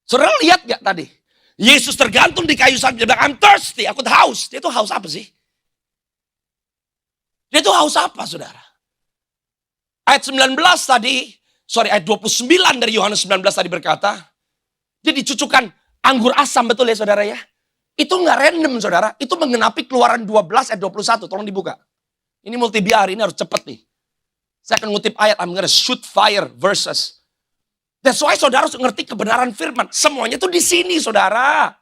Saudara lihat gak tadi? Yesus tergantung di kayu salib. Dia bilang, I'm thirsty, aku haus. Dia tuh haus apa sih? Dia tuh haus apa, saudara? Ayat 19 tadi, ayat 29 dari Yohanes 19 tadi berkata, dia dicucukkan anggur asam, betul ya saudara ya? Itu nggak random saudara, itu mengenapi Keluaran 12 ayat 21, tolong dibuka. Ini multibiar, ini harus cepet nih. Saya akan ngutip ayat, I'm gonna shoot fire verses. That's why saudara harus ngerti kebenaran firman. Semuanya tuh di sini saudara.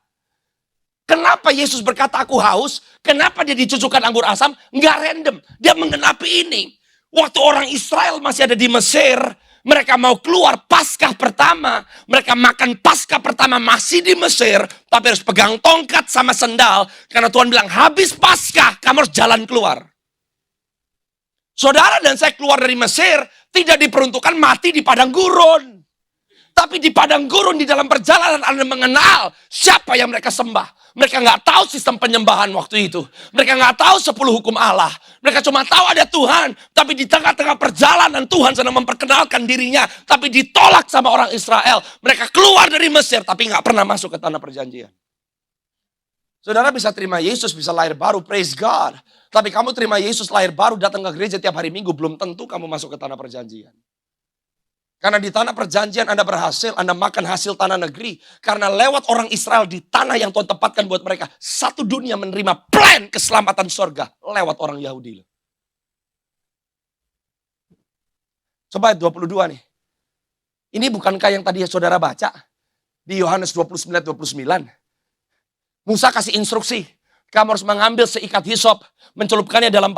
Kenapa Yesus berkata aku haus? Kenapa dia dicucukkan anggur asam? Nggak random, dia mengenapi ini. Waktu orang Israel masih ada di Mesir, mereka mau keluar Paskah pertama. Mereka makan Paskah pertama masih di Mesir, tapi harus pegang tongkat sama sendal. Karena Tuhan bilang, habis Paskah, kamu harus jalan keluar. Saudara dan saya keluar dari Mesir, tidak diperuntukkan mati di padang gurun. Tapi di padang gurun, di dalam perjalanan Anda mengenal siapa yang mereka sembah. Mereka nggak tahu sistem penyembahan waktu itu. Mereka nggak tahu 10 hukum Allah. Mereka cuma tahu ada Tuhan. Tapi di tengah-tengah perjalanan Tuhan sedang memperkenalkan dirinya. Tapi ditolak sama orang Israel. Mereka keluar dari Mesir tapi nggak pernah masuk ke tanah perjanjian. Saudara bisa terima Yesus, bisa lahir baru, praise God. Tapi kamu terima Yesus lahir baru, datang ke gereja tiap hari Minggu, belum tentu kamu masuk ke tanah perjanjian. Karena di tanah perjanjian Anda berhasil, Anda makan hasil tanah negeri. Karena lewat orang Israel di tanah yang Tuhan tempatkan buat mereka. Satu dunia menerima plan keselamatan surga lewat orang Yahudi. Coba ayat 22 nih. Ini bukankah yang tadi saudara baca? Di Yohanes 29. Musa kasih instruksi. Kamu harus mengambil seikat hisop, mencelupkannya dalam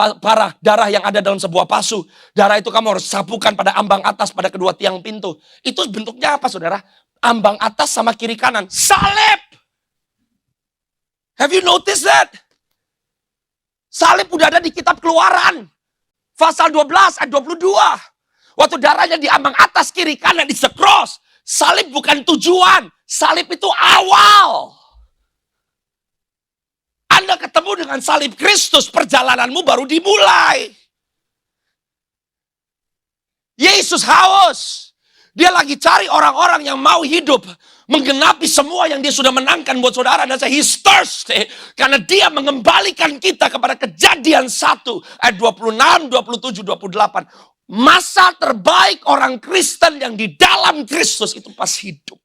darah yang ada dalam sebuah pasu. Darah itu kamu harus sapukan pada ambang atas, pada kedua tiang pintu. Itu bentuknya apa saudara? Ambang atas sama kiri kanan. Salib! Have you noticed that? Salib udah ada di kitab Keluaran. Pasal 12 ayat 22. Waktu darahnya di ambang atas, kiri kanan, it's a cross. Salib bukan tujuan. Salib itu awal. Anda ketemu dengan salib Kristus, perjalananmu baru dimulai. Yesus haus. Dia lagi cari orang-orang yang mau hidup, menggenapi semua yang dia sudah menangkan buat saudara. Dan saya, he's thirsty. Karena dia mengembalikan kita kepada Kejadian 1, ayat 26, 27, 28. Masa terbaik orang Kristen yang di dalam Kristus itu pas hidup.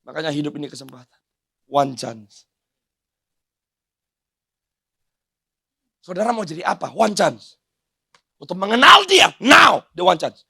Makanya hidup ini kesempatan. One chance. Saudara mau jadi apa? One chance. Untuk mengenal dia. Now, the one chance.